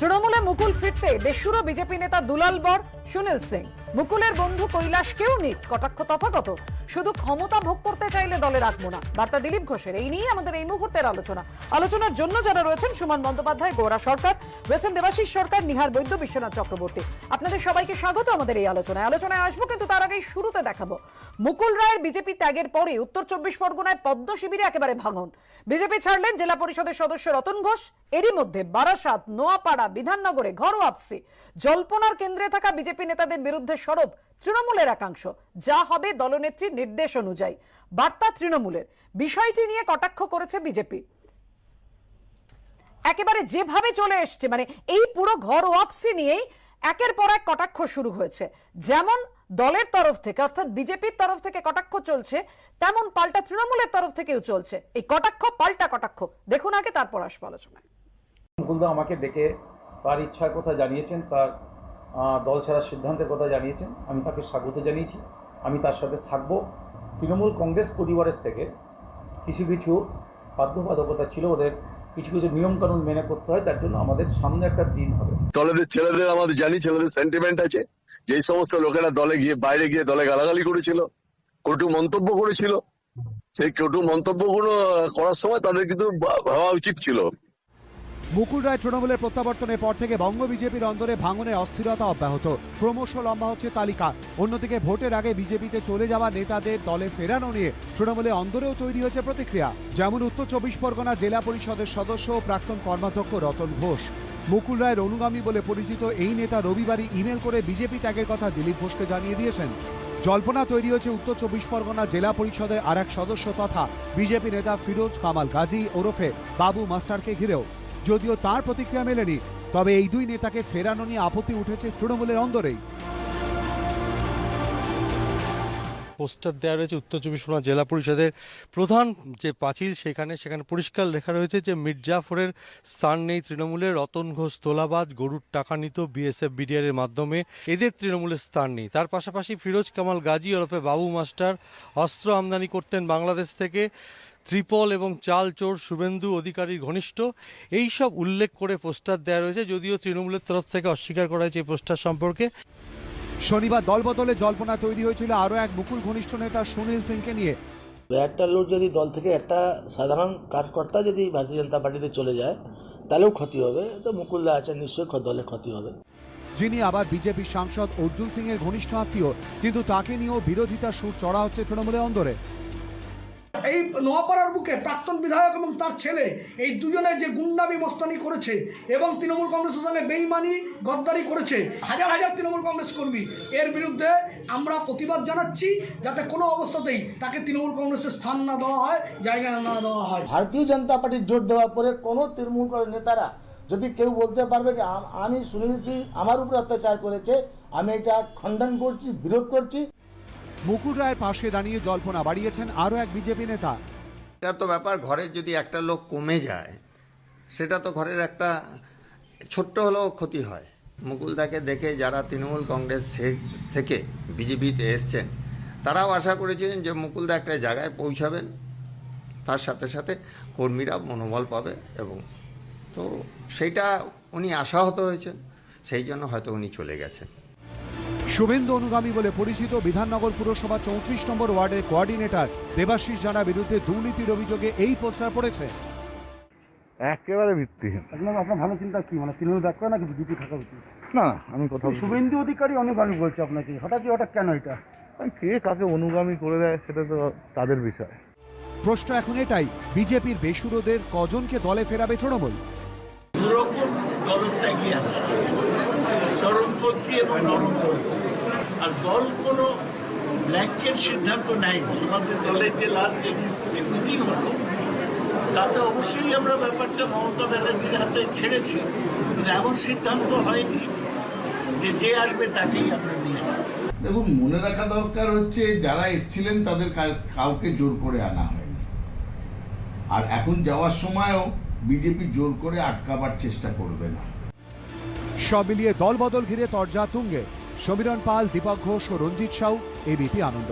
তৃণমূলে মুকুল ফিরতে বেসুরো বিজেপি নেতা দুলাল বর, সুনীল সিং। মুকুলের বন্ধু কৈলাসকেও নিক কটাক্ষ তথাগত, শুধু ক্ষমতা ভোগ করতে চাইলে দলে রাখবো না, বার্তা দিলীপ ঘোষের। এই নিয়ে আমাদের এই মুহূর্তের আলোচনার জন্য যারা রয়েছেন, সুমন বন্দ্যোপাধ্যায়, গৌরা সরকার রয়েছেন, দেবাশিস সরকার, নিহার বৈদ্য, বিশ্বনাথ চক্রবর্তী। আপনাদের সবাইকে স্বাগত আমাদের এই আলোচনায় আসবো, কিন্তু তার আগেই শুরুতে দেখাবো মুকুল রায়ের বিজেপি ত্যাগের পরে উত্তর 24 পরগনায় পদ্ম শিবিরে একেবারে ভাঙন। বিজেপি ছাড়লেন জেলা পরিষদের সদস্য রতন ঘোষ। এরই মধ্যে বারাসাত, নোয়াপাড়া, বিধাননগরে ঘরোয়া আপসি, জল্পনার কেন্দ্রে থাকা বিজেপি নেতাদের বিরুদ্ধে সরব তৃণমূলের একাংশ। যা হবে দলনেত্রীর নির্দেশ অনুযায়ী, বার্তা তৃণমূলের। বিষয়টি নিয়ে কটাক্ষ করেছে বিজেপি। একেবারে যেভাবে চলে এসছে, মানে এই পুরো ঘর ওয়াপসি নিয়েই একের পর এক কটাক্ষ শুরু হয়েছে। যেমন দলের তরফ থেকে, অর্থাৎ বিজেপির তরফ থেকে কটাক্ষ চলছে, তেমন পাল্টা তৃণমূলের তরফ থেকেও চলছে। এই কটাক্ষ পাল্টা কটাক্ষ দেখুন আগে, তারপর আসবো আলোচনায়। মুকুলদা আমাকে ডেকে তার ইচ্ছার কথা জানিয়েছেন, তার দল ছাড়ার সিদ্ধান্তের কথা জানিয়েছেন। আমি তাকে স্বাগত জানিয়েছি, আমি তার সাথে থাকব। তৃণমূল কংগ্রেস পরিবারের থেকে কিছু কিছু বাধ্যবাধকতা ছিল, ওদের কিছু কিছু নিয়মকানুন মেনে করতে হয়, তার জন্য আমাদের সামনে একটা দিন হবে। দলের ছেলেদের আমাদের জানি, ছেলেদের সেন্টিমেন্ট আছে। যেই সমস্ত লোকেরা দলে গিয়ে বাইরে গিয়ে দলে গালাগালি করেছিল, কটু মন্তব্য করেছিল, সেই কটু মন্তব্যগুলো করার সময় তাদের কিন্তু ভাবা উচিত ছিল। মুকুল রায় তৃণমূলের প্রত্যাবর্তনের পর থেকে বঙ্গ বিজেপির অন্দরে ভাঙনের অস্থিরতা অব্যাহত, ক্রমশ লম্বা হচ্ছে তালিকা। অন্যদিকে ভোটের আগে বিজেপিতে চলে যাওয়া নেতাদের দলে ফেরানো নিয়ে তৃণমূলে অন্দরেও তৈরি হয়েছে প্রতিক্রিয়া। যেমন উত্তর 24 পরগনা জেলা পরিষদের সদস্য ও প্রাক্তন কর্মাধ্যক্ষ রতন ঘোষ। মুকুল রায়ের অনুগামী বলে পরিচিত এই নেতা রবিবারই ইমেল করে বিজেপি ত্যাগের কথা দিলীপ ঘোষকে জানিয়ে দিয়েছেন। জল্পনা তৈরি হয়েছে উত্তর 24 পরগনা জেলা পরিষদের আর এক সদস্য তথা বিজেপি নেতা ফিরোজ কামাল গাজী ওরফে বাবু মাস্টারকে ঘিরেও। যদিও তার প্রতিক্রিয়া মেলেনি, তবে এই দুই নেতাকে ফেরানো নিয়ে আপত্তি উঠেছে তৃণমূলের অন্দরেই। পোস্টার দেওয়া রয়েছে উত্তর 24 পরগনা জেলা পরিষদের প্রধান যে পাঁচিল, সেখানে পরিষ্কার লেখা রয়েছে যে মির্জাফরের স্থান নেই তৃণমূলের। রতন ঘোষ তোলাবাজ, গরুর টাকা নিত বিএসএফ বিডিআর এর মাধ্যমে, এদের তৃণমূলের স্থান নেই। তার পাশাপাশি ফিরোজ কামাল গাজী ওরফে বাবু মাস্টার অস্ত্র আমদানি করতেন বাংলাদেশ থেকে, ত্রিপল এবং চাল চোর শুভেন্দু অধিকারীর ঘনিষ্ঠ, এই সব উল্লেখ করে পোস্টার দেওয়া রয়েছে। যদিও তৃণমূলের তরফ থেকে অস্বীকার করা হয়েছে এই পোস্টার সম্পর্কে। শনিবার দলবদলে জল্পনা তৈরি হয়েছিল আরও এক মুকুল ঘনিষ্ঠ নেতা সুনীল সিংকে নিয়ে। একটা লোক যদি দল থেকে একটা সাধারণ কার্যকর্তা যদি ভারতীয় জনতা পার্টিতে চলে যায়, তাহলেও ক্ষতি হবে। তো মুকুলদা আছে, নিশ্চয়ই দলের ক্ষতি হবে। যিনি আবার বিজেপি সাংসদ অর্জুন সিং এর ঘনিষ্ঠ আত্মীয়, কিন্তু তাকে নিয়েও বিরোধিতার সুর চড়া হচ্ছে তৃণমূলের অন্দরে। এই নোয়াপাড়ার বুকে প্রাক্তন বিধায়ক এবং তার ছেলে, এই দুজনে যে গুন্ডামি মস্তানি করেছে এবং তৃণমূল কংগ্রেসের সঙ্গে বেইমানি গদ্দারি করেছে, হাজার হাজার তৃণমূল কংগ্রেস কর্মী, এর বিরুদ্ধে আমরা প্রতিবাদ জানাচ্ছি, যাতে কোনো অবস্থাতেই তাকে তৃণমূল কংগ্রেসের স্থান না দেওয়া হয়, জায়গা না দেওয়া হয়। ভারতীয় জনতা পার্টির জোট দেওয়ার পরে কোনো তৃণমূল নেতারা যদি কেউ বলতে পারবে যে আমি সুনীল সিং আমার উপর অত্যাচার করেছে, আমি এটা খণ্ডন করছি, বিরোধ করছি। মুকুল রায়ের পাশে দাঁড়িয়ে জল্পনা বাড়িয়েছেন আরও এক বিজেপি নেতা। এটা তো ব্যাপার, ঘরের যদি একটা লোক কমে যায়, সেটা তো ঘরের একটা ছোট্ট হলেও ক্ষতি হয়। মুকুলদাকে দেখে যারা তৃণমূল কংগ্রেস থেকে বিজেপিতে এসছেন, তারাও আশা করেছিলেন যে মুকুলদা একটা জায়গায় পৌঁছাবেন, তার সাথে সাথে কর্মীরা মনোবল পাবে, এবং তো সেইটা উনি আশাহত হয়েছেন, সেই জন্য হয়তো উনি চলে গেছেন। শুভেন্দু অনুগামী বলে পরিচিত বিধাননগর পুরসভা 34 নম্বর ওয়ার্ডের কোঅর্ডিনেটর দেবাশিস জানার বিরুদ্ধে দুর্নীতির অভিযোগে এই পোস্টার পড়েছে। একেবারে ভিত্তিহীন। আপনার ভালো চিন্তা কি, মানে তৃণমূল ব্যাক করে নাকি বিজেপি থাকা উচিত? না, আমি কোথাও শুভেন্দু অধিকারী অনুগামী বলছে আপনাকে, হঠাৎ কেন এটা? কে কাকে অনুগামী করে দেয় সেটা তো তাদের বিষয়। প্রশ্ন এখন এটাই, বিজেপির বেসুরোদের কজনকে দলে ফেরাবে তৃণমূল? দুরকম দলত্যাগী আছে, চরমপন্থী এবং নরমপন্থী। আর দল কোনো ব্ল্যাঙ্কেট সিদ্ধান্ত নেয়নি। আমাদের দলের যে লাস্ট মিটিং হলো, তাতে অবশ্যই আমরা ব্যাপারটা মমতা ব্যানার্জির হাতে ছেড়েছি, কিন্তু এমন সিদ্ধান্ত হয়নি যে আসবে তাকেই আমরা নিয়ে নেব। দেখুন, মনে রাখা দরকার হচ্ছে যারা এসেছিলেন তাদের কাউকে জোর করে আনা হয়নি, আর এখন যাওয়ার সময়ও বিজেপি জোর করে আটকাবার চেষ্টা করবে না। সব মিলিয়ে দল বদল ঘিরে তরজা তুঙ্গে। সমীরণ পাল, দীপক ঘোষ ও রঞ্জিত সাউ, এবিপি আনন্দ।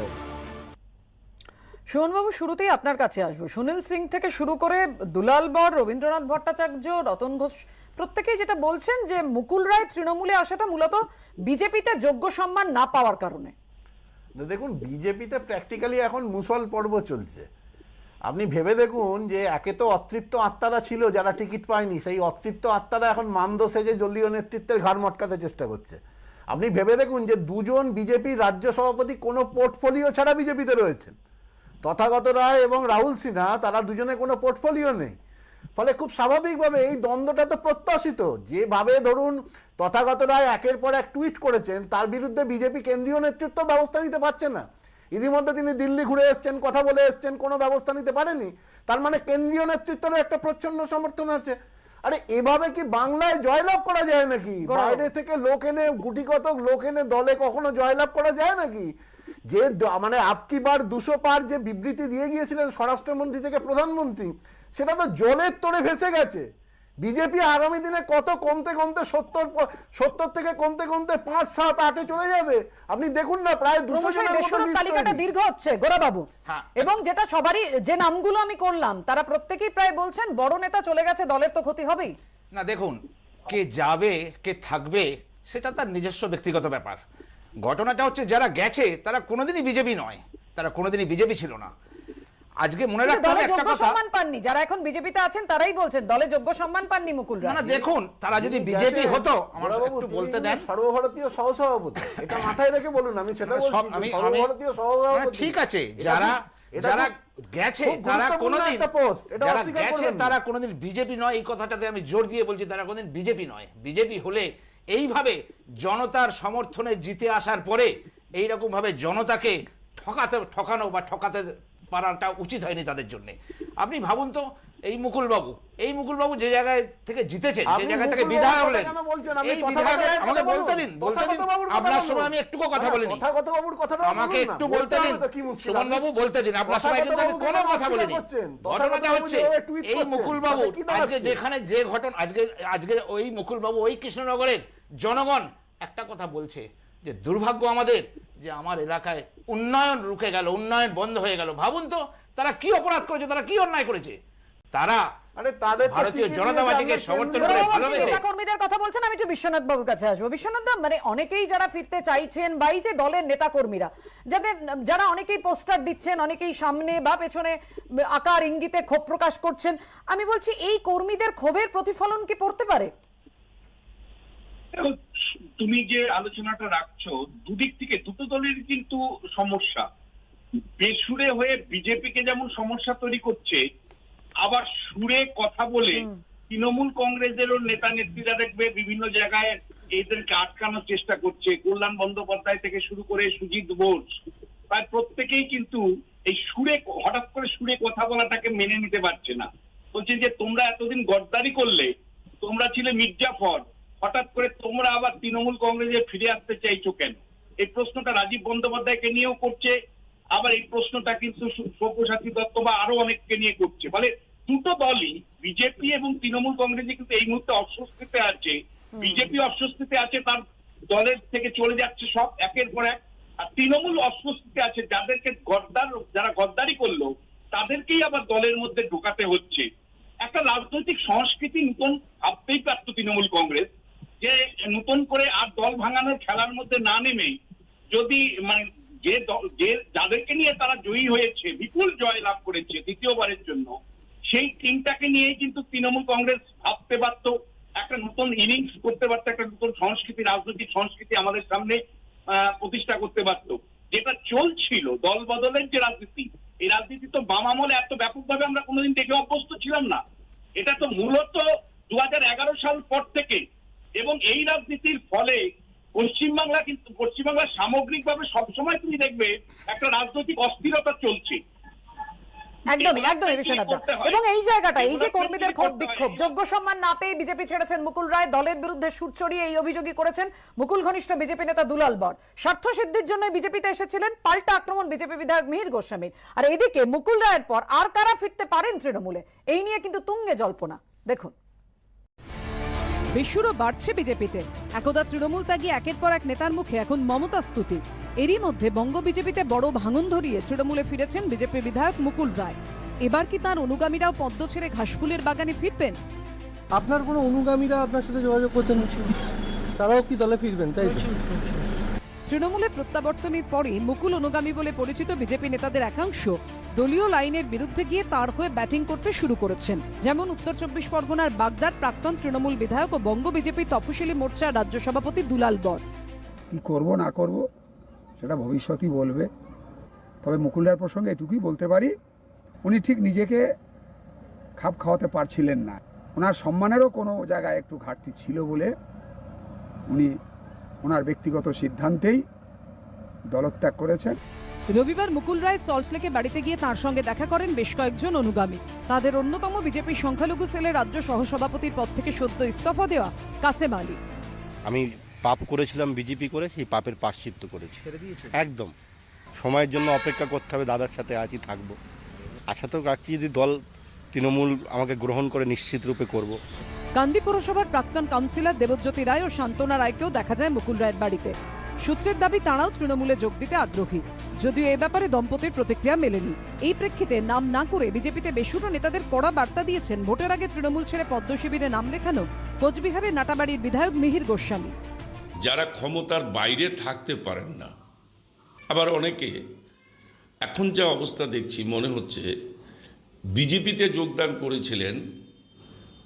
সুমনবাবু, শুরুতেই আপনার কাছে আসবো। সুনীল সিং থেকে শুরু করে দুলাল বর, রবীন্দ্রনাথ ভট্টাচার্য, রতন ঘোষ প্রত্যেকেই যেটা বলছেন যে মুকুল রায় তৃণমূলে আসাটা মূলত বিজেপিতে যোগ্য সম্মান না পাওয়ার কারণে। দেখুন, বিজেপিতে প্র্যাকটিক্যালি এখন মুসল পর্ব চলছে। আপনি ভেবে দেখুন যে একে তো অতৃপ্ত আত্মারা ছিল যারা টিকিট পায়নি, সেই অতৃপ্ত আত্মারা এখন মান্দ সেজে দলীয় নেতৃত্বের ঘাড় মটকাতে চেষ্টা করছে। আপনি ভেবে দেখুন যে দুজন বিজেপির রাজ্য সভাপতি কোনো পোর্টফোলিও ছাড়া বিজেপিতে রয়েছেন, তথাগত রায় এবং রাহুল সিনহা, তারা দুজনে কোনো পোর্টফোলিও নেই। ফলে খুব স্বাভাবিকভাবে এই দ্বন্দ্বটা তো প্রত্যাশিত। যেভাবে ধরুন তথাগত রায় একের পর এক টুইট করেছেন, তার বিরুদ্ধে বিজেপি কেন্দ্রীয় নেতৃত্ব ব্যবস্থা নিতে পারছে না। ইতিমধ্যে তিনি দিল্লি ঘুরে এসছেন, কথা বলে এসছেন, কোনো ব্যবস্থা নিতে পারেনি। তার মানে কেন্দ্রীয় নেতৃত্বেরও একটা প্রচ্ছন্ন সমর্থন আছে। আরে এভাবে কি বাংলায় জয়লাভ করা যায় নাকি? বাইরে থেকে লোক এনে, গুটি কতক লোক এনে দলে কখনো জয়লাভ করা যায় নাকি? যে মানে আপকি বার 200 পার যে বিবৃতি দিয়ে গিয়েছিলেন স্বরাষ্ট্রমন্ত্রী থেকে প্রধানমন্ত্রী, সেটা তো জলের তোড়ে ভেসে গেছে। বিজেপি আগামী দিনে কত কমতে কমতে 70 থেকে কমতে কমতে 5, 7, 8 চলে যাবে। আপনি দেখুন না, প্রায় 200 জনের মতো তালিকাটা দীর্ঘ হচ্ছে গোরাবাবু। এবং যেটা সবারই, যে নামগুলো আমি করলাম তারা প্রত্যেকেই প্রায় বলছেন বড় নেতা চলে গেছে, দলের তো ক্ষতি হবেই। না দেখুন, কে যাবে কে থাকবে সেটা তার নিজস্ব ব্যক্তিগত ব্যাপার। ঘটনাটা হচ্ছে যারা গেছে তারা কোনোদিনই বিজেপি নয়, তারা কোনোদিনই বিজেপি ছিল না। আজকে মনে রাখতে হবে একটা কথা, সম্মান পাননি যারা এখন বিজেপিতে আছেন, তারাই বলছেন দলে যোগ্য সম্মান পাননি মুকুল রায়। না দেখুন, তারা যদি বিজেপি হতো, আমার একটু বলতে দেন, সর্বভারতীয় সহসভাপতি, এটা মাথায় রেখে বলুন। আমি সেটা বলছি, আমি সর্বভারতীয় সহসভাপতি। ঠিক আছে, যারা গেছে তারা কোনোদিন, যারা গেছে তারা কোনোদিন বিজেপি নয়, এই কথাটাতে আমি জোর দিয়ে বলছি, তারা কোনোদিন বিজেপি নয়। বিজেপি হলে এইভাবে জনতার সমর্থনে জিতে আসার পরে এইরকম ভাবে জনতাকে ঠকানো বা ঠকাতে পারাটা উচিত হয়নি তাদের জন্য। আপনি ভাবুন তো, এই মুকুলবাবু যে জায়গায় থেকে জিতেছেন, যে জায়গা থেকে বিধায়ক হলেন, এই বিধায়কের আমাকে বলতে দিন। আপনার সময় আমি একটুকু কথা বলিনি, আমাকে একটু বলতে দিন সুমন বাবু, বলতে দিন। আপনার সময় কিন্তু আমি কোনো কথা বলিনি। ঘটনাটা হচ্ছে এই মুকুলবাবু আজকে যেখানে যে ঘটনা, আজকে ওই মুকুলবাবু ওই কৃষ্ণনগরের জনগণ একটা কথা বলছে যে দুর্ভাগ্য আমাদের যে আমার এলাকায় উন্নয়ন রুখে গেল, উন্নয়ন বন্ধ হয়ে গেল। ভাবুন তো তারা কি অপরাধ করেছে, তারা কি অন্যায় করেছে। তারা তাদের ভারতীয় জনতা পার্টিকে সমর্থন করে ভালোবেসে নেতাকর্মীদের কথা বলছেন। আমি একটু বিশ্বনাথ বাবুর কাছে আসবো। বিশ্বনাথ দা, মানে অনেকেই যারা ফিরতে চাইছেন বা এই যে দলের নেতাকর্মীরা যারা অনেকেই পোস্টার দিচ্ছেন, অনেকেই সামনে বা পেছনে আকার ইঙ্গিতে ক্ষোভ প্রকাশ করছেন, আমি বলছি এই কর্মীদের ক্ষোভের প্রতিফলন কি পড়তে পারে? তুমি যে আলোচনাটা রাখছো, দুদিক থেকে দুটো দলের কিন্তু সমস্যা। বেসুরে হয়ে বিজেপিকে যেমন সমস্যা তৈরি করছে, আবার সুরে কথা বলে তৃণমূল কংগ্রেসেরও নেতা নেত্রীরা দেখবে বিভিন্ন জায়গায় এদেরকে আটকানোর চেষ্টা করছে। কল্যাণ বন্দ্যোপাধ্যায় থেকে শুরু করে সুজিত বোস, প্রায় প্রত্যেকেই কিন্তু এই সুরে, হঠাৎ করে সুরে কথা বলাটাকে মেনে নিতে পারছে না। বলছেন যে তোমরা এতদিন গদ্দারি করলে, তোমরা ছিলে মির্জাফর, হঠাৎ করে তোমরা আবার তৃণমূল কংগ্রেসে ফিরে আসতে চাইছো কেন? এই প্রশ্নটা রাজীব বন্দ্যোপাধ্যায়কে নিয়েও করছে, আবার এই প্রশ্নটা কিন্তু সব্যসাচী দত্ত বা আরো অনেককে নিয়ে করছে। ফলে দুটো দলই, বিজেপি এবং তৃণমূল কংগ্রেস কিন্তু এই মুহূর্তে অস্বস্তিতে আছে। বিজেপি অস্বস্তিতে আছে, তার দলের থেকে চলে যাচ্ছে সব একের পর এক। আর তৃণমূল অস্বস্তিতে আছে, যারা গদ্দারি করলো তাদেরকেই আবার দলের মধ্যে ঢোকাতে হচ্ছে। একটা রাজনৈতিক সংস্কৃতি নতুন ভাবতেই পারত তৃণমূল কংগ্রেস, যে নতুন করে আর দল ভাঙানোর খেলার মধ্যে না নেমে যদি মানে যাদেরকে নিয়ে তারা জয়ী হয়েছে, বিপুল জয় লাভ করেছে দ্বিতীয়বারের জন্য, সেই টিমটাকে নিয়েই কিন্তু তৃণমূল কংগ্রেস ভাবতে পারত, একটা নতুন ইনিংস করতে পারতো, একটা নতুন সংস্কৃতি, রাজনৈতিক সংস্কৃতি আমাদের সামনে প্রতিষ্ঠা করতে পারত। যেটা চলছিল দল বদলের যে রাজনীতি, এই রাজনীতি তো বাম আমলে এত ব্যাপকভাবে আমরা কোনোদিন দেখে অভ্যস্ত ছিলাম না। এটা তো মূলত 2011 সাল পর থেকে, এবং এই রাজনীতির ফলে পশ্চিমবাংলা সামগ্রিকভাবে সবসময় তুমি দেখবে একটা রাজনৈতিক অস্থিরতা চলছে। একদমই বিশ্বনাথ দা। এবং এই জায়গাটা, এই যে কর্মীদের ক্ষোভ বিক্ষোভ, যোগ্য সম্মান না পেয়ে বিজেপি ছেড়েছেন মুকুল রায়, দলের বিরুদ্ধে সুর চড়িয়ে এই অভিযোগই করেছেন মুকুল ঘনিষ্ঠ বিজেপি নেতা দুলাল বর। স্বার্থ সিদ্ধির জন্য বিজেপিতে এসেছিলেন, পাল্টা আক্রমণ বিজেপি বিধায়ক মিহির গোস্বামীর। আর এদিকে মুকুল রায়ের পর আর কারা ফিরতে পারেন তৃণমূলে, এই নিয়ে কিন্তু তুঙ্গে জল্পনা। দেখুন, বেসুরো বাড়ছে বিজেপিতে। একদা তৃণমূল ত্যাগী একের পর এক নেতার মুখে এখন মমতা স্তুতি। এরই মধ্যে বঙ্গ বিজেপিতে বড় ভাঙন ধরিয়ে তৃণমূলে ফিরেছেন বিজেপি বিধায়ক মুকুল রায়। এবার কি তার অনুগামীরাও পদ্ম ছেড়ে ঘাসফুলের বাগানে ফিরবেন? আপনার কোনো অনুগামীরা আপনার সাথে যোগাযোগ করছেন, তারাও কি দলে ফিরবেন তাই তো? তৃণমূলে প্রত্যাবর্তনের পরে মুকুল অনুগামী বলে পরিচিত বিজেপি নেতাদের একাংশ দলীয় লাইনের বিরুদ্ধে গিয়ে তার হয়ে ব্যাটিং করতে শুরু করেছেন। যেমন উত্তর 24 পরগনার বাগদার প্রাক্তন তৃণমূল বিধায়ক ও বঙ্গ বিজেপির তপশিলি মোর্চার রাজ্য সভাপতি দুলাল বর। কি করব না করব সেটা ভবিষ্যতই বলবে। তবে মুকুলদার প্রসঙ্গে এটুকুই বলতে পারি, উনি ঠিক নিজেকে খাপ খাওয়াতে পারছিলেন না। ওনার সম্মানেরও কোনো জায়গায় একটু ঘাটতি ছিল বলে উনি ওনার ব্যক্তিগত সিদ্ধান্তেই দলত্যাগ করেছেন। রবিবার মুকুল রায় সল্টলেকে বাড়িতে গিয়ে তার সঙ্গে দেখা করেন বেশ কয়েকজন অনুগামী। তাদের অন্যতম বিজেপির সংখ্যালঘু সেলের রাজ্য সহসভাপতির পদ থেকে সদ্য ইস্তফা দেওয়া কাসেম আলী। আমি পাপ করেছিলাম বিজেপি করে, সেই পাপের প্রায়শ্চিত্ত করেছি। একদম সময়ের জন্য অপেক্ষা করতে হবে, দাদার সাথে আছি, থাকবো। আশা তো রাখছি যদি দল তৃণমূল আমাকে গ্রহণ করে নিশ্চিত রূপে করব। কান্দি পুরসভার প্রাক্তন কাউন্সিলর দেবজ্যোতি রায় ও শান্তনা রায়কেও দেখা যায় মুকুল রায়ের বাড়িতে। সূত্রের দাবি তাঁরাও তৃণমূলে যোগ দিতে আগ্রহী, যদিও এ ব্যাপারে দম্পতির প্রতিক্রিয়া মেলেনি। এই প্রেক্ষিতে নাম না করে বিজেপিতে বেসুরো নেতাদের কড়া বার্তা দিয়েছেন ভোটের আগে তৃণমূল ছেড়ে পদ্ম শিবিরে নাম লেখানো কোচবিহারের নাটাবাড়ির বিধায়ক মিহির গোস্বামী। যারা ক্ষমতার বাইরে থাকতে পারেন না, আবার অনেকে এখন যা অবস্থা দেখছি মনে হচ্ছে বিজেপিতে যোগদান করেছিলেন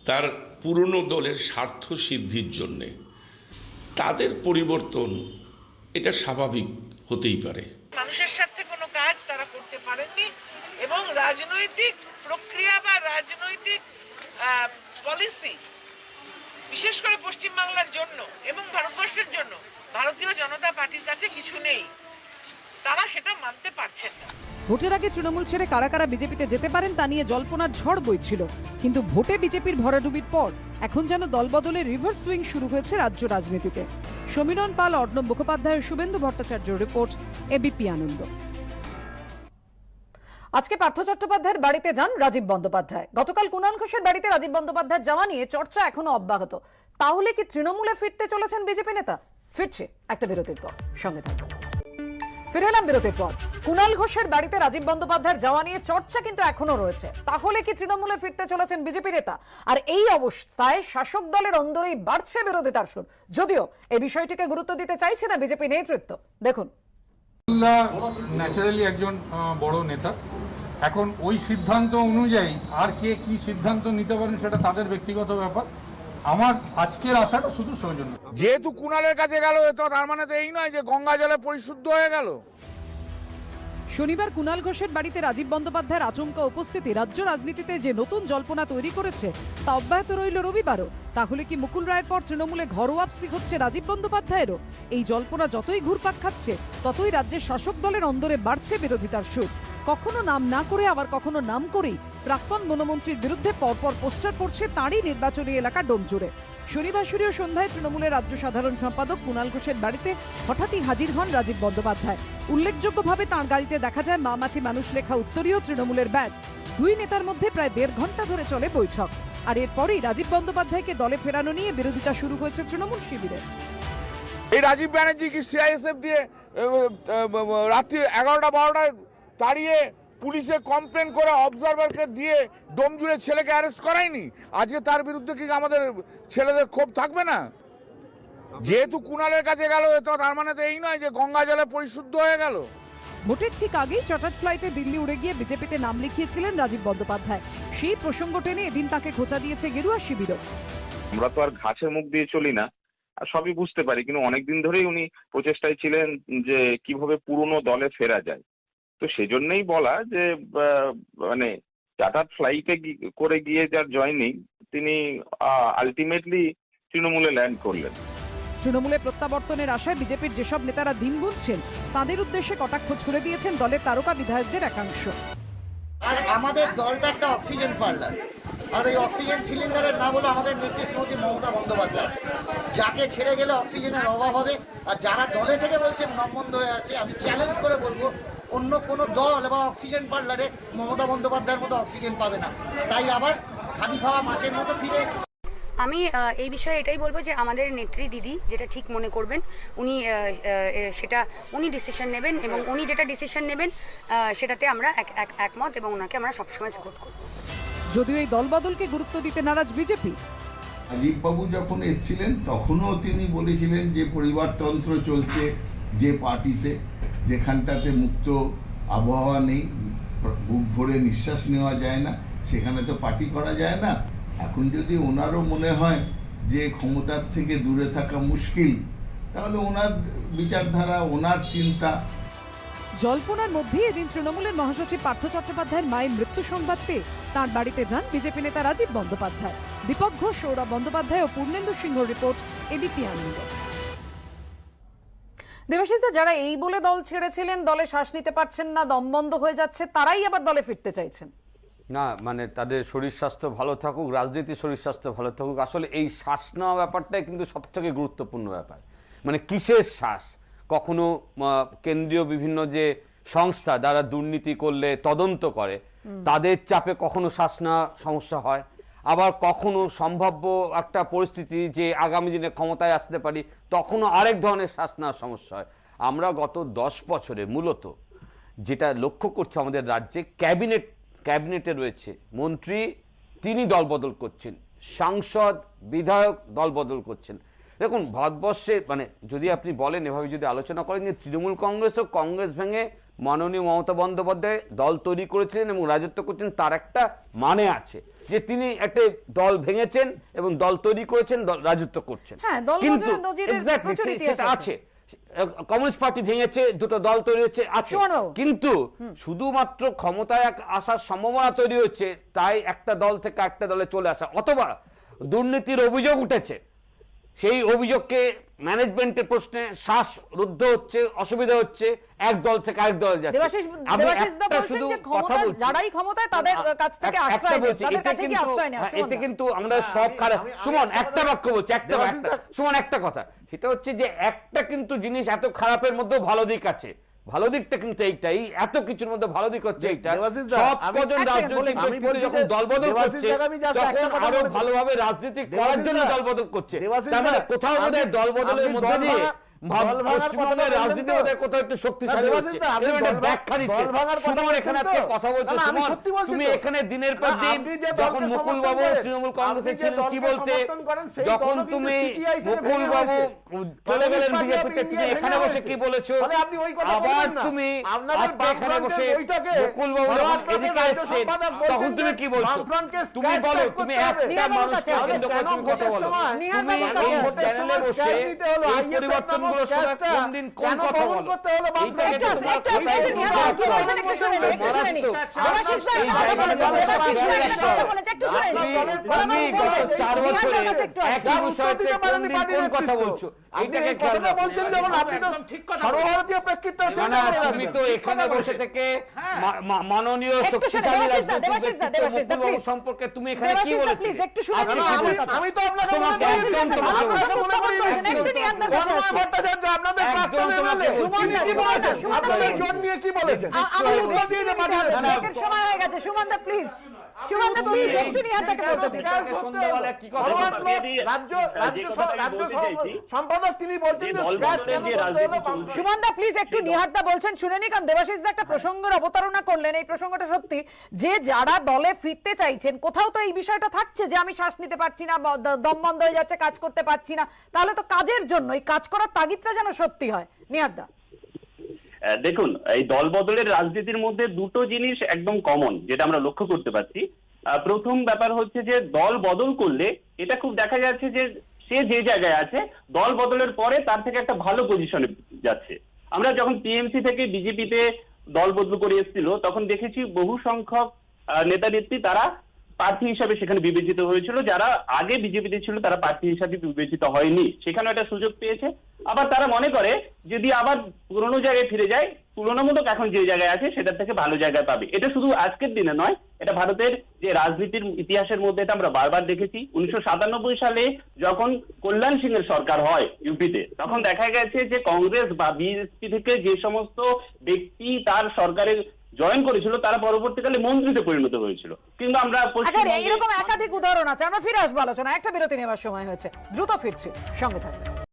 তার পুরনো দলের স্বার্থ সিদ্ধির জন্যে, তাদের পরিবর্তন এটা স্বাভাবিক হতেই পারে। মানুষের স্বার্থে কোনো কাজ তারা করতে পারেননি এবং রাজনৈতিক প্রক্রিয়া বা রাজনৈতিক পলিসি বিশেষ করে পশ্চিমবাংলার জন্য এবং ভারতবর্ষের জন্য ভারতীয় জনতা পার্টির কাছে কিছু নেই, তারা সেটা মানতে পারছেন না। ভোটের আগে তৃণমূল ছেড়ে কারা কারা বিজেপিতে যেতে পারেন তা নিয়ে জল্পনার ঝড় বইছিল, কিন্তু ভোটে বিজেপির ভরাডুবির পর এখন যেন দলবদলের রিভার্স সুইং শুরু হয়েছে রাজ্য রাজনীতিতে। সমীরণ পাল, অর্ণব মুখোপাধ্যায়, শুভেন্দু ভট্টাচার্য রিপোর্ট, এবিপি আনন্দ। আজকে পার্থ চট্টোপাধ্যায়ের বাড়িতে যান রাজীব বন্দ্যোপাধ্যায়। গতকাল কুণাল ঘোষের বাড়িতে রাজীব বন্দ্যোপাধ্যায়ের যাওয়া নিয়ে চর্চা এখনো অব্যাহত। তাহলে কি তৃণমূলে ফিরতে চলেছেন বিজেপি নেতা? ফিরছে একটা বিরতির পর, সঙ্গে থাকবেন। ফিরে এলাম বিরতির পর। কুণাল ঘোষের বাড়িতে রাজীব বন্দ্যোপাধ্যায়ের যাওয়া নিয়ে চর্চা কিন্তু এখনো রয়েছে। তাহলে কি তৃণমূলে ফিরতে চলেছেন বিজেপি নেতা? আর এই অবস্থায় শাসক দলের অন্দরেই বাড়ছে বিরোধিতার সুর, যদিও এই বিষয়টিকে গুরুত্ব দিতে চাইছে না বিজেপি নেতৃত্ব। দেখুন, ন্যাচারালি একজন বড় নেতা, এখন ওই সিদ্ধান্ত অনুযায়ী আর কে কি সিদ্ধান্ত নিতে পারেন সেটা তাদের ব্যক্তিগত ব্যাপার। আমার আজকের আশাটা শুধু সৌজন্য। যেহেতু কুণালের কাছে গেল তো তার মানে তো এই নয় যে গঙ্গা জলে পরিশুদ্ধ হয়ে গেল। শনিবার কুণাল ঘোষের বাড়িতে রাজীব বন্দ্যোপাধ্যায়ের আচমকা উপস্থিতি রাজ্য রাজনীতিতে যে নতুন জল্পনা তৈরি করেছে তা অব্যাহত রইল রবিবারও। তাহলে কি মুকুল রায়ের পর তৃণমূলে ঘরোয়াপসি হচ্ছে রাজীব বন্দ্যোপাধ্যায়েরও? এই জল্পনা যতই ঘুরপাক খাচ্ছে ততই রাজ্যের শাসক দলের অন্দরে বাড়ছে বিরোধিতার সুর। কখনো নাম না করে আবার কখনো নাম করেই প্রাক্তন বনমন্ত্রীর বিরুদ্ধে পরপর পোস্টার পড়ছে তাঁরই নির্বাচনী এলাকা ডোমজুড়ে। শনিবার সুরীয় সন্ধ্যায় তৃণমূলের রাজ্য সাধারণ সম্পাদক কুণাল ঘোষের বাড়িতে হঠাৎই হাজির হন রাজীব বন্দ্যোপাধ্যায়। উল্লেখযোগ্যভাবে তাঁর গাড়িতে দেখা যায় মা মাটি মানুষ লেখা উত্তরীয় তৃণমূলের ব্যাজ। দুই নেতার মধ্যে প্রায় 1.5 ঘন্টা ধরে চলে বৈঠক। আর এরপরেই রাজীব বন্দ্যোপাধ্যায়কে দলে ফেরানো নিয়ে বিরোধিতা শুরু হয়েছে তৃণমূল শিবিরে। এই রাজীব ব্যানার্জি কি সিআইএসএফ দিয়ে রাত্রি 11টা-12টায় তাড়িয়ে পুলিশে কমপ্লেন করে অবজারভারকে দিয়ে ডোমজুড়ে ছেলেকে অ্যারেস্ট করায়নি? আজকে তার বিরুদ্ধে কি আমাদের ছেলেদের ক্ষোভ থাকবে না? যেহেতু কুণালের কাছে গেল তো তার মানে তো এই নয় যে গঙ্গা জলে পরিশুদ্ধ হয়ে গেল। ভোটের ঠিক আগেই চার্টার্ড ফ্লাইটে দিল্লি উড়ে গিয়ে বিজেপিতে নাম লিখিয়েছিলেন রাজীব বন্দ্যোপাধ্যায়। সেই প্রসঙ্গ টেনে এদিন তাকে খোঁচা দিয়েছে গেরুয়া শিবিরও। আমরা তো আর ঘাসের মুখ দিয়ে চলি না, আর সবই বুঝতে পারি, কিন্তু অনেকদিন ধরেই উনি প্রচেষ্টায় ছিলেন যে কিভাবে পুরনো দলে ফেরা যায়। তো সেজন্যই বলা যে মানে চার্টার্ড ফ্লাইটে করে গিয়ে যার জয়নিং, তিনি আলটিমেটলি তৃণমূলে ল্যান্ড করলেন। তৃণমূলে প্রত্যাবর্তনের আশায় বিজেপির যেসব নেতারা দিন গুনছেন তাদের উদ্দেশ্যে কটাক্ষ ছুড়ে দিয়েছেন দলের তারকা বিধায়কদের একাংশ। আর আমাদের দলটা একটা অক্সিজেন পার্লার, আর এই অক্সিজেন সিলিন্ডারের নাম হলো আমাদের নেতৃত্বমন্ত্রী মমতা বন্দ্যোপাধ্যায়। যাকে ছেড়ে গেলে অক্সিজেনের অভাব হবে। আর যারা দলে থেকে বলছেন দম বন্ধ হয়ে আছে, আমি চ্যালেঞ্জ করে বলবো অন্য কোনো দল বা অক্সিজেন পার্লারে মমতা বন্দ্যোপাধ্যায়ের মতো অক্সিজেন পাবে না। তাই আবার খালি খাওয়া মাছের মতো ফিরে এসছে। আমি এই বিষয়ে এটাই বলবো যে আমাদের নেত্রী দিদি যেটা ঠিক মনে করবেন উনি ডিসিশন নেবেন, এবং উনি যেটা ডিসিশন নেবেন সেটাতে আমরা একমত, এবং ওনাকে আমরা সবসময় সাপোর্ট করব। যদিও এই দলবদলকে গুরুত্ব দিতে নারাজ বিজেপি, রাজীববাবু যখন এসেছিলেন তখনও তিনি বলেছিলেন যে পরিবারতন্ত্র চলছে যে পার্টিতে, যেখানটাতে মুক্ত আবহাওয়া নেই, বুক ভরে নিঃশ্বাস নেওয়া যায় না, সেখানে তো পার্টি করা যায় না। এখন যদি ওনারও মনে হয় যে ক্ষমতার থেকে দূরে থাকা মুশকিল, তাহলে ওনার বিচারধারা, ওনার চিন্তা। জল্পনার মধ্যেই এদিন তৃণমূলের মহাসচিব পার্থ চট্টোপাধ্যায়ের মায়ের মৃত্যু সংবাদ পেয়ে তাঁর বাড়িতে যান বিজেপি নেতা রাজীব বন্দ্যোপাধ্যায়। দীপক ঘোষ, সৌরভ বন্দ্যোপাধ্যায় ও পূর্ণেন্দু সিংহ রিপোর্ট, এবিপি আনন্দ। দেবাশিস, যারা এই বলে দল ছেড়েছিলেন দলে শ্বাস নিতে পারছেন না, দম বন্ধ হয়ে যাচ্ছে, তারাই আবার দলে ফিরতে চাইছেন। না মানে তাদের শরীর স্বাস্থ্য ভালো থাকুক, রাজনীতির শরীর স্বাস্থ্য ভালো থাকুক। আসলে এই শ্বাস নেওয়া ব্যাপারটাই কিন্তু সবথেকে গুরুত্বপূর্ণ ব্যাপার। মানে কিসের শ্বাস? কখনো কেন্দ্রীয় বিভিন্ন যে সংস্থা যারা দুর্নীতি করলে তদন্ত করে তাদের চাপে কখনো শ্বাস নেওয়া সমস্যা হয়, আবার কখনো সম্ভাব্য একটা পরিস্থিতি যে আগামী দিনে ক্ষমতায় আসতে পারি তখনও আরেক ধরনের শ্বাস নেওয়ার সমস্যা হয়। আমরা গত 10 বছরে মূলত যেটা লক্ষ্য করছি আমাদের রাজ্যে ক্যাবিনেটে রয়েছে মন্ত্রী, তিনি দলবদল করছেন, সাংসদ বিধায়ক দলবদল করছেন। দেখুন ভারতবর্ষে মানে যদি আপনি বলেন এভাবে যদি আলোচনা করেন যে তৃণমূল কংগ্রেসও কংগ্রেস ভেঙে মাননীয় মমতা বন্দ্যোপাধ্যায় দল তৈরি করেছিলেন এবং রাজত্ব করছেন, তার একটা মানে আছে যে তিনি একটা দল ভেঙেছেন এবং দল তৈরি করেছেন, রাজত্ব করছেন। কিন্তু সেটা আছে, কমিউনিস্ট পার্টি ভেঙেছে, দুটো দল তৈরি হচ্ছে আছে, কিন্তু শুধুমাত্র ক্ষমতায় আসার সম্ভাবনা তৈরি হচ্ছে তাই একটা দল থেকে একটা দলে চলে আসা, অথবা দুর্নীতির অভিযোগ উঠেছে, সেই অভিযোগকে ম্যানেজমেন্টের প্রশ্নে শ্বাসরুদ্ধ হচ্ছে, অসুবিধা হচ্ছে, এক দল থেকে আরেক দলে যাচ্ছে। এতে কিন্তু আমরা সব খারাপ। সুমন একটা বাক্য বলছি, সুমন একটা কথা, সেটা হচ্ছে যে একটা কিন্তু জিনিস এত খারাপের মধ্যেও ভালো দিক আছে। ভালো দিকটা কিন্তু এইটাই, এত কিছুর মধ্যে ভালো দিক হচ্ছে এইটা, সব কজন রাজনৈতিক ব্যক্তি যখন দলবদল করছে তখন আরো ভালোভাবে রাজনীতি করার জন্য দলবদল করছে। তার মানে কোথাও বোধহয় দলবদলের মধ্যে দিয়ে পশ্চিমবঙ্গের রাজনীতি বোধহয় কোথাও একটু শক্তিশালী হচ্ছে, ব্যাখ্যা দিচ্ছে। সুমন এখানে আপনি কথা বলছে, তুমি এখানে দিনের পর দিন যখন মুকুল বাবু তৃণমূল কংগ্রেসে ছিলেন কি বলতে, যখন তুমি মুকুল বাবু চলে গেলেন বিজেপিতে তুমি এখানে বসে কি বলেছো, আবার তুমি আজকে এখানে বসে মুকুল বাবু যখন এদিকে এসেছেন তখন তুমি কি বলছো? তুমি বলো, তুমি একটা মানুষকে কেন্দ্র করে তুমি কথা বলো, তুমি এই চ্যানেলে বসে এই পরিবর্তন তুমি তো এখানে বসে থেকে মাননীয় শক্তিশালী সম্পর্কে তুমি এখানে কি বলেছো? আমি তো আপনাকে সম্পাদক তিনি বলছেন সুমনদা প্লিজ একটু নিহারদা বলছেন শুনে নি, কারণ দেবাশিস একটা প্রসঙ্গের অবতারণা করলেন। এই প্রসঙ্গটা সত্যি যে যারা দলে ফিরতে চাইছেন কোথাও তো এই বিষয়টা থাকছে যে আমি শ্বাস নিতে পারছি না, দম বন্ধ হয়ে যাচ্ছে, কাজ করতে পারছি না, তাহলে তো কাজের জন্য এই কাজ করার তাগিদটা যেন সত্যি হয়। নিহারদা দেখুন, এই দল বদলের রাজনীতির মধ্যে দুটো জিনিস একদম কমন যেটা আমরা লক্ষ্য করতে পারছি। প্রথম ব্যাপার হচ্ছে যে দল বদল করলে এটা খুব দেখা যাচ্ছে যে সে যে জায়গায় আছে দল বদলের পরে তার থেকে একটা ভালো পজিশনে যাচ্ছে। আমরা যখন টিএমসি থেকে বিজেপিতে দল বদল করে এসেছিল তখন দেখেছি বহু সংখ্যক নেতা নেত্রী তারা প্রার্থী হিসাবে সেখানে বিবেচিত হয়েছিল, যারা আগে বিজেপিতে ছিল তারা প্রার্থী হিসাবে বিবেচিত হয়নি, সেখানে একটা সুযোগ পেয়েছে। আবার তারা মনে করে যদি আবার পুরোনো জায়গায় ফিরে যায় তুলনামূলক এখন যে জায়গায় আছে সেটার থেকে ভালো জায়গায় পাবে। এটা শুধু আজকের দিনে নয়, এটা ভারতের যে রাজনীতির ইতিহাসের মধ্যে এটা আমরা বারবার দেখেছি। 1997 সালে যখন কল্যাণ সিং এর সরকার হয় ইউপিতে, তখন দেখা গেছে যে কংগ্রেস বা বিএসপি থেকে যে সমস্ত ব্যক্তি তার সরকারের জয়েন করেছিল তারা পরবর্তীকালে মন্ত্রীতে পরিণত হয়েছিল। কিন্তু আমরা এরকম একাধিক উদাহরণ আছে। আমরা ফিরে আসবো আলোচনা, একটা বিরতি নেওয়ার সময় হয়েছে, দ্রুত ফিরছি, সঙ্গে থাকবেন।